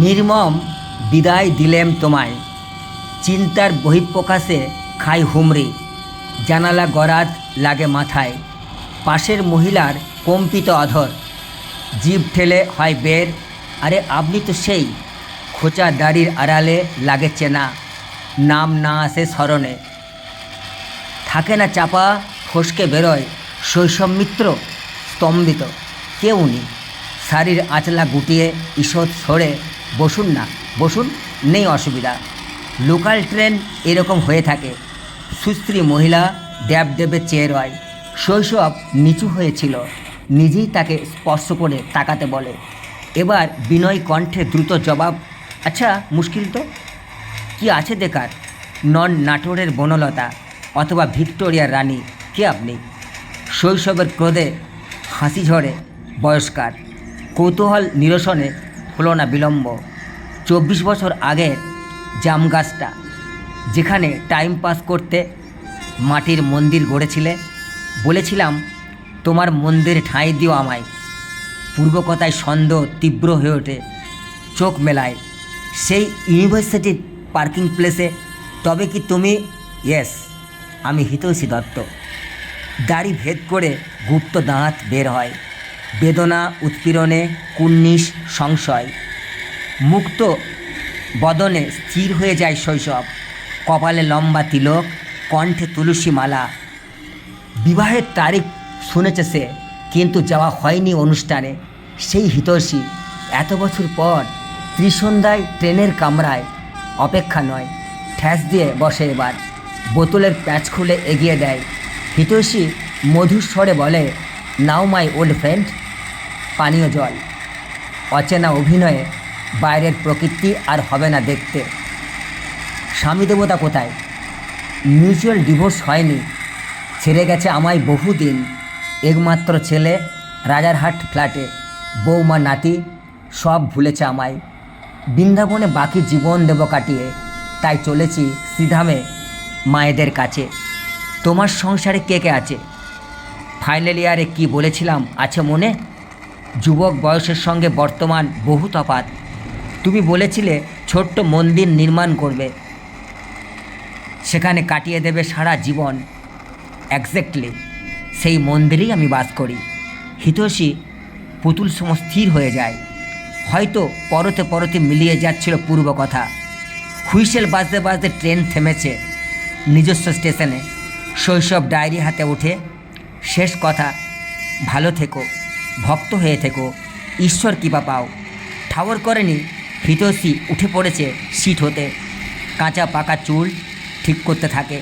নির্মম বিদায় দিলেম তোমায়, চিন্তার বহিঃপ্রকাশে খাই হুমড়ি, জানালা গরাদ লাগে মাথায়, পাশের মহিলার কম্পিত অধর, জিভ ঠেলে হয় বের, আরে আপনি তো সেই, খোঁচা দাড়ির আড়ালে লাগে চেনা, নাম না আসে স্মরণে, থাকে না চাপা ফসকে বেরোয় শৈশব মিত্র, স্তম্ভিত কে উনি, শাড়ির আঁচলা গুটিয়ে ঈষৎ সরে, বসুন না বসুন, নেই অসুবিধা। লোকাল ট্রেন এরকম হয়ে থাকে, সুস্ত্রী মহিলা ড্যাব ডেবে চেয়ে রয়, শৈশব নিচু হয়েছিল, নিজেই তাকে স্পর্শ করে তাকাতে বলে, এবার বিনয় কণ্ঠে দ্রুত জবাব, আচ্ছা মুশকিল তো, কি আছে দেখার, নন নাটোরের বনলতা অথবা ভিক্টোরিয়ার রানী, কে আপনি? শৈশবের ক্রোধে হাসি ঝরে বয়স্কার, কৌতূহল নিরসনে হলো না বিলম্ব। 24 বছর আগের জাম গাছটা, যেখানে টাইম পাস করতে মাটির মন্দির গড়েছিলে, বলেছিলাম তোমার মন্দির ঠাঁই দিও আমায়, পূর্বকথায় সন্দেহ তীব্র হয়ে ওঠে, চোখ মেলায় সেই ইউনিভার্সিটির পার্কিং প্লেসে, তবে কি তুমি? ইয়েস, আমি হিতৈষী দত্ত। দাড়ি ভেদ করে গুপ্ত দাঁত বের হয়, বেদনা উৎপীড়নে কুন্নিশ সংশয়, মুক্ত বদনে স্থির হয়ে যায় শৈশব, কপালে লম্বা তিলক, কণ্ঠে তুলসী মালা, বিবাহের তারিখ শুনেছে সে, কিন্তু যাওয়া হয়নি অনুষ্ঠানে। সেই হিতৈষী এত বছর পর ত্রিসন্ধ্যায় ট্রেনের কামরায়, অপেক্ষা নয়, ঠ্যাস দিয়ে বসে এবার, বোতলের প্যাচ খুলে এগিয়ে দেয়। হিতৈষী মধুর স্বরে বলে, নাও মাই ওল্ড ফ্রেন্ড। পানীয় জল। অচেনা অভিনয়ে বাইরের প্রকৃতি আর হবে না দেখতে। স্বামী দেবতা কোথায়? মিউচুয়াল ডিভোর্স হয়নি, ছেড়ে গেছে আমায় বহুদিন। একমাত্র ছেলে রাজারহাট ফ্ল্যাটে, বৌমা নাতি সব ভুলেছে আমায়। বৃন্দাবনে বাকি জীবন দেব কাটিয়ে, তাই চলেছি শ্রীধামে মায়েদের কাছে। তোমার সংসারে কে কে আছে? ফাইনাল ইয়ারে কি বলেছিলাম আছে মনে? যুবক বয়সের সঙ্গে বর্তমান বহু তফাৎ। তুমি বলেছিলে ছোট্ট মন্দির নির্মাণ করবে, সেখানে কাটিয়ে দেবে সারা জীবন। এক্স্যাক্টলি সেই মন্দিরেই আমি বাস করি। হিতৈষী পুতুল সম স্থির হয়ে যায়, হয়তো পরতে পরতে মিলিয়ে যাচ্ছিল পূর্ব কথা। হুইসেল বাজতে বাজতে ট্রেন থেমেছে নিজস্ব স্টেশনে। শৈশব ডায়েরি হাতে ওঠে, শেষ কথা, ভালো থেকো, ভক্ত হয়ে থেকো, ঈশ্বর কৃপা পাও। ঠাওর করেনি, হিতৈষী উঠে পড়েছে সিট হতে, কাঁচা পাকা চুল ঠিক করতে থাকে,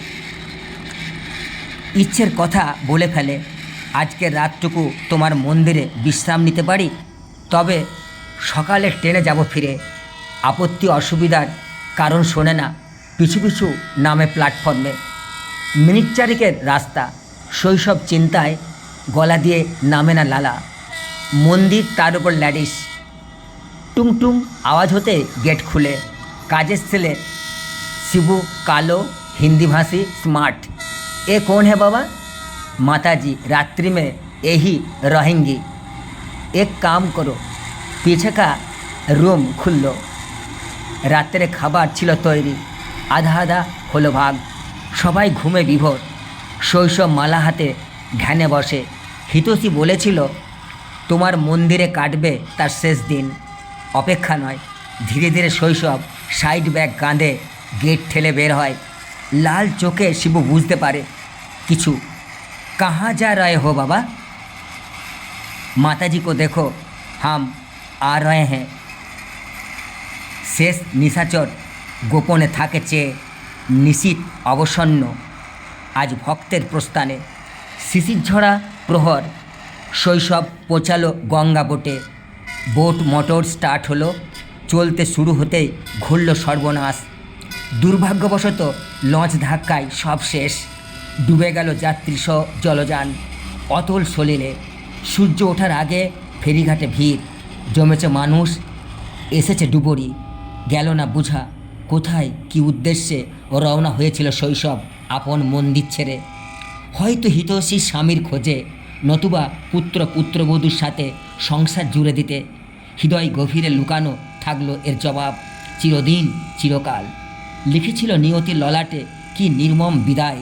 ইচ্ছের কথা বলে ফেলে, আজকের রাতটুকু তোমার মন্দিরে বিশ্রাম নিতে পারি, তবে সকালে ট্রেনে যাব ফিরে। আপত্তি অসুবিধার কারণ শোনে না, পিছু পিছু নামে প্ল্যাটফর্মে। মিনিট চারিকের রাস্তা, শৈশব চিন্তায় গলা দিয়ে নামে না লালা। মন্দির, তার উপর ল্যাডিস। টুংটুং আওয়াজ হতে গেট খুলে, কাজের ছেলে শিবু, কালো, हिंदीभाषी, स्मार्ट। ये कौन है बाबा? माताजी रात्रि में यही रहेंगी। एक काम करो, पीछे का रूम खुल लो। रात्रे खाबार छिलो तैरी, आधा आधा हलो भाग, सबाई घुमे विभोर। शैशव माला हाथे ध्याने बसे। हितैषी बोलेछिलो तुम्हार मंदिरे काटबे तार शेष दिन। अपेक्षा नय, धीरे धीरे शैशव साइड बैग काँधे गेट ठेले बेर हय। लाल चोखे शिबू बुझते पारे किछु। कहाँ जा रहे हो बाबा? माताजी को देखो, हम आ रहे हैं। शेष निशाचर गोपने थाके चेये निशित अवसन्न आज भक्तेर प्रस्थाने। शिशिर झड़ा प्रहर, शैशव पौঁছালো गंगा बोटे। बोट मोटर स्टार्ट हलो, चलते शुरू होते घुरल सर्वनाश। दुर्भाग्यवशत लঞ্চ ধাক্কায় सब शेष। डूबे गेल यात्री सह जलजान अतल सलिले। सूर्य ओठार आगे फेरीघाटे भीड़ जमेছে मानुष। एसेছে डुबुरी, गेल ना बुझा कोथाय कि उद्देश्ये रওনা হয়েছিল शैशव आपन मंदिर छेड़े। হয়তো हितैषी स्वामीर खोजे, नतुबा पुत्र पुत्रबधूर साथे संसार जुड़े दिते। हृदय गभीरे लुकानो থাকলো এর জবাব চিরদিন চিরকাল। লিখেছিল নিয়তির ললাটে কি নির্মম বিদায়।